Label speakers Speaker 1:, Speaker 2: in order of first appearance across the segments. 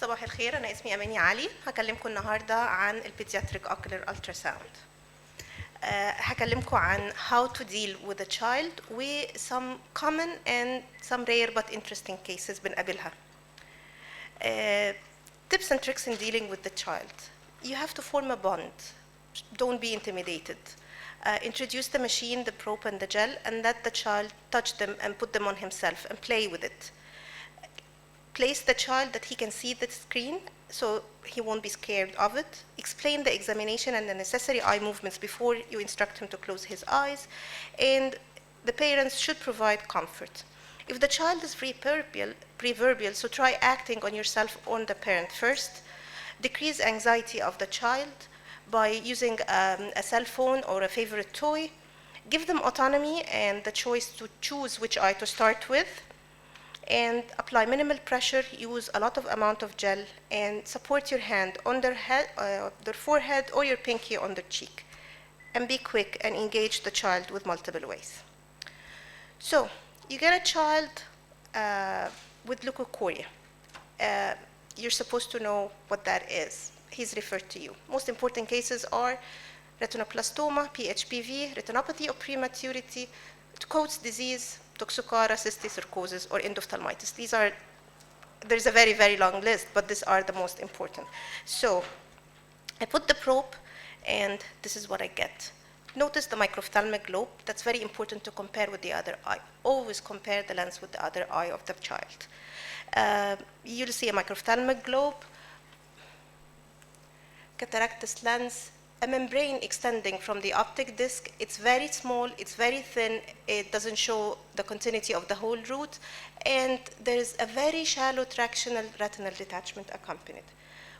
Speaker 1: صباح الخير، أنا اسمي أماني علي. هكلمكم النهاردة عن Pediatric Ocular Ultrasound. هكلمكم عن how to deal with a child with some common and some rare but interesting cases بنقابلها. Tips and tricks in dealing with the child. You have to form a bond. Don't be intimidated. Introduce the machine, the probe and the gel, and let the child touch them and put them on himself and play with it. Place the child that he can see the screen so he won't be scared of it. Explain the examination and the necessary eye movements before you instruct him to close his eyes. And the parents should provide comfort. If the child is preverbal, so try acting on yourself on the parent first. Decrease anxiety of the child by using a cell phone or a favorite toy. Give them autonomy and the choice to choose which eye to start with. And apply minimal pressure, use a lot of amount of gel, and support your hand on their forehead or your pinky on their cheek. And be quick and engage the child with multiple ways. So, you get a child with leukocoria. You're supposed to know what that is. He's referred to you. Most important cases are retinoplastoma, PHPV, retinopathy of prematurity, Coats disease, toxocara, cysticercosis, or endophthalmitis. There's a very, very long list, but these are the most important. So I put the probe, and this is what I get. Notice the microphthalmic globe. That's very important to compare with the other eye. Always compare the lens with the other eye of the child. You'll see a microphthalmic globe, cataractus lens, a membrane extending from the optic disc. It's very small, it's very thin, it doesn't show the continuity of the whole root, and there is a very shallow tractional retinal detachment accompanied.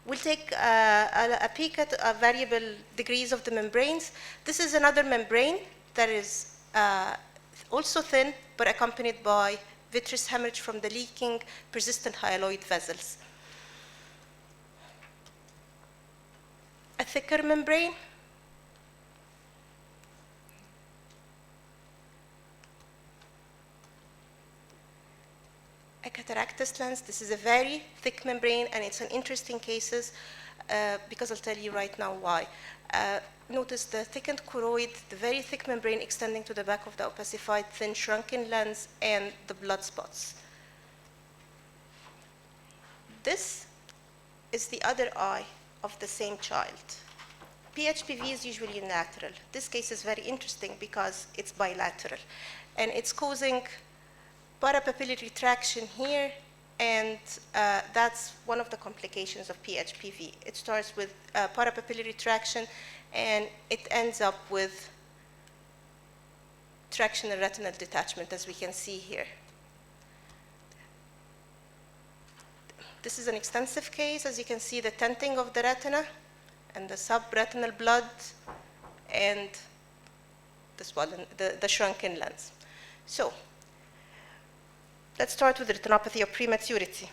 Speaker 1: We'll take a peek at variable degrees of the membranes. This is another membrane that is also thin, but accompanied by vitreous hemorrhage from the leaking persistent hyaloid vessels. A thicker membrane, a cataractus lens. This is a very thick membrane, and it's an interesting cases because I'll tell you right now why. Notice the thickened choroid, the very thick membrane extending to the back of the opacified thin shrunken lens, and the blood spots. This is the other eye of the same child. PHPV is usually unilateral. This case is very interesting because it's bilateral, and it's causing parapapillary traction here, and that's one of the complications of PHPV. It starts with parapapillary traction, and it ends up with tractional retinal detachment, as we can see here. This is an extensive case. As you can see, the tenting of the retina and the subretinal blood and the shrunken lens. So let's start with retinopathy of prematurity.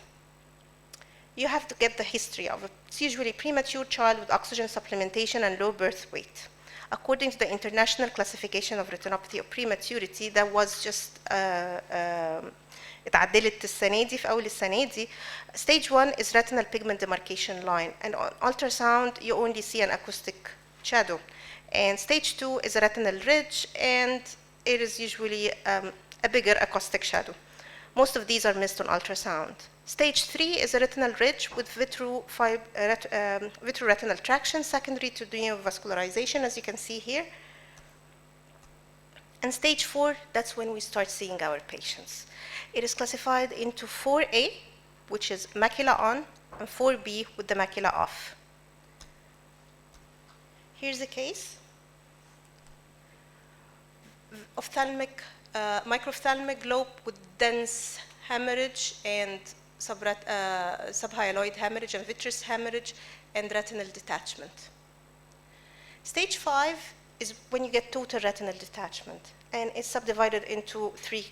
Speaker 1: You have to get the history of it. It's usually a premature child with oxygen supplementation and low birth weight. According to the International Classification of Retinopathy of Prematurity, that was just اتعدلت السنة دي في أول السنة دي. Stage 1 is retinal pigment demarcation line, and on ultrasound you only see an acoustic shadow. And stage 2 is a retinal ridge, and it is usually a bigger acoustic shadow. Most of these are missed on ultrasound. Stage 3 is a retinal ridge with vitreoretinal traction secondary to neovascularization, as you can see here. And stage 4, that's when we start seeing our patients. It is classified into 4A, which is macula on, and 4B with the macula off. Here's a case. Microphthalmic globe with dense hemorrhage and subhyaloid hemorrhage and vitreous hemorrhage and retinal detachment. Stage 5 is when you get total retinal detachment, and it's subdivided into 3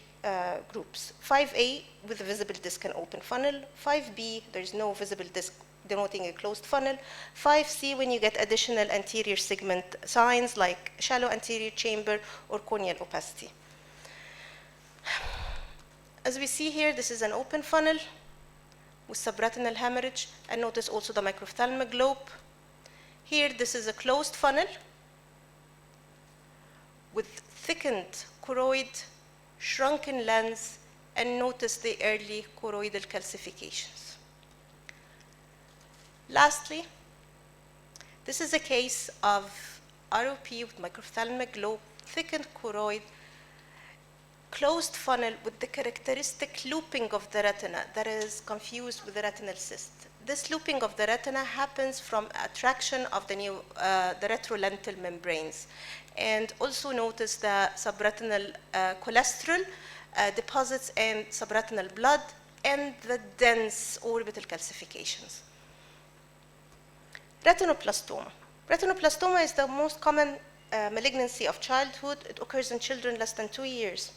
Speaker 1: groups. 5A with a visible disc and open funnel. 5B, there's no visible disc denoting a closed funnel. 5C, when you get additional anterior segment signs like shallow anterior chamber or corneal opacity. As we see here, this is an open funnel with subretinal hemorrhage, and notice also the microphthalmic lobe. Here, this is a closed funnel with thickened choroid, shrunken lens, and notice the early choroidal calcifications. Lastly, this is a case of ROP with microphthalmic lobe, thickened choroid, closed funnel with the characteristic looping of the retina that is confused with the retinal cyst. This looping of the retina happens from attraction of the retrolental membranes. And also notice the subretinal cholesterol deposits and subretinal blood and the dense orbital calcifications. Retinoplastoma. Retinoplastoma is the most common malignancy of childhood. It occurs in children less than 2 years.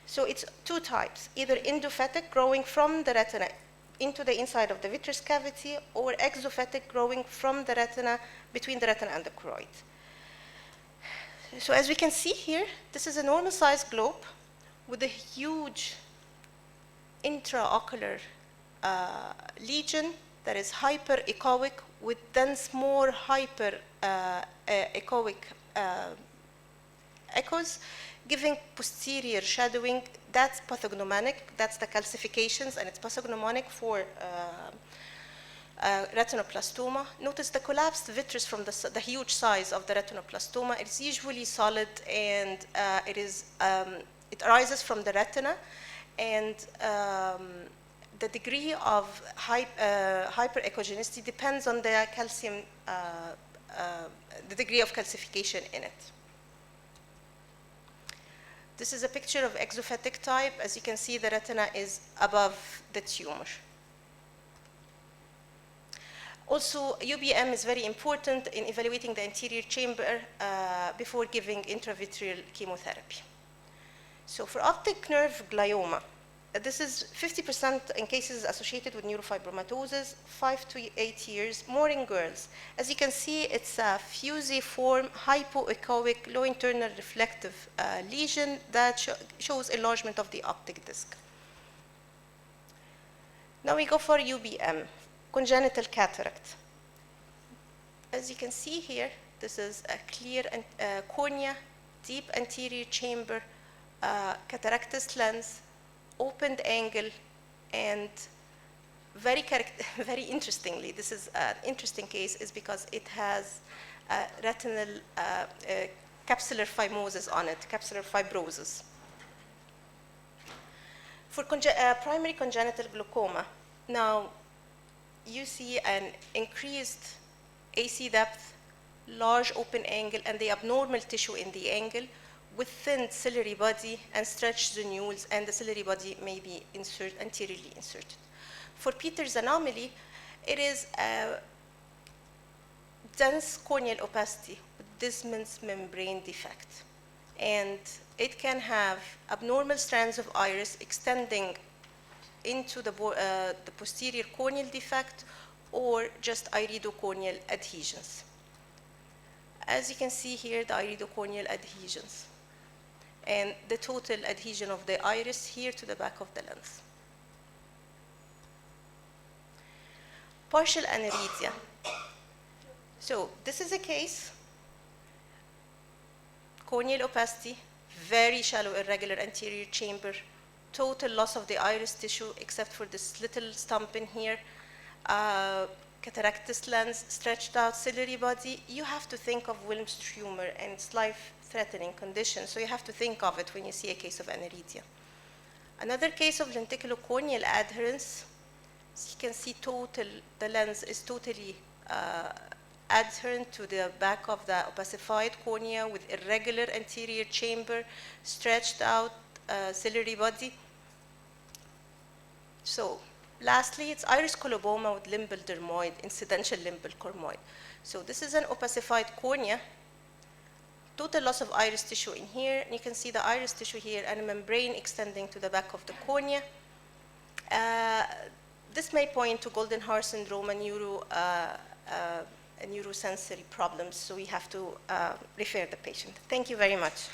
Speaker 1: So it's two types, either endophytic, growing from the retina into the inside of the vitreous cavity, or exophytic, growing from the retina, between the retina and the choroid. So as we can see here, this is a normal sized globe with a huge intraocular lesion that is hyper-echoic with dense, more hyper-echoic echoes, giving posterior shadowing. That's pathognomonic. That's the calcifications, and it's pathognomonic for retinoplastoma. Notice the collapsed vitreous from the huge size of the retinoplastoma. It's usually solid, and it arises from the retina, and the degree of hyperechogenicity depends on the calcium, the degree of calcification in it. This is a picture of exophytic type. As you can see, the retina is above the tumor. Also, UBM is very important in evaluating the anterior chamber before giving intravitreal chemotherapy. So for optic nerve glioma, this is 50% in cases associated with neurofibromatosis, 5 to 8 years, more in girls. As you can see, it's a fusiform, hypoechoic, low internal reflective lesion that shows enlargement of the optic disc. Now we go for UBM, congenital cataract. As you can see here, this is a clear cornea, deep anterior chamber, cataractous lens, opened angle, and very interestingly, this is an interesting case is because it has retinal capsular phimosis on it, capsular fibrosis. For primary congenital glaucoma, now you see an increased AC depth, large open angle, and the abnormal tissue in the angle with thin ciliary body and stretched zonules, and the ciliary body may be anteriorly inserted. For Peters anomaly, it is a dense corneal opacity with Disman's membrane defect. And it can have abnormal strands of iris extending into the posterior corneal defect or just iridocorneal adhesions. As you can see here, the iridocorneal adhesions and the total adhesion of the iris here to the back of the lens. Partial aniridia. So this is a case, corneal opacity, very shallow irregular anterior chamber, total loss of the iris tissue except for this little stump in here, cataractous lens, stretched out ciliary body. You have to think of Wilms tumor and its life-threatening condition, so you have to think of it when you see a case of aniridia. Another case of lenticulocorneal adherence, as you can see, the lens is totally adherent to the back of the opacified cornea with irregular anterior chamber, stretched out ciliary body. So lastly, it's iris coloboma with limbal dermoid, incidential limbal cormoid. So this is an opacified cornea, total loss of iris tissue in here, and you can see the iris tissue here and a membrane extending to the back of the cornea. This may point to golden Haar syndrome and neurosensory problems, so we have to refer the patient. Thank you very much.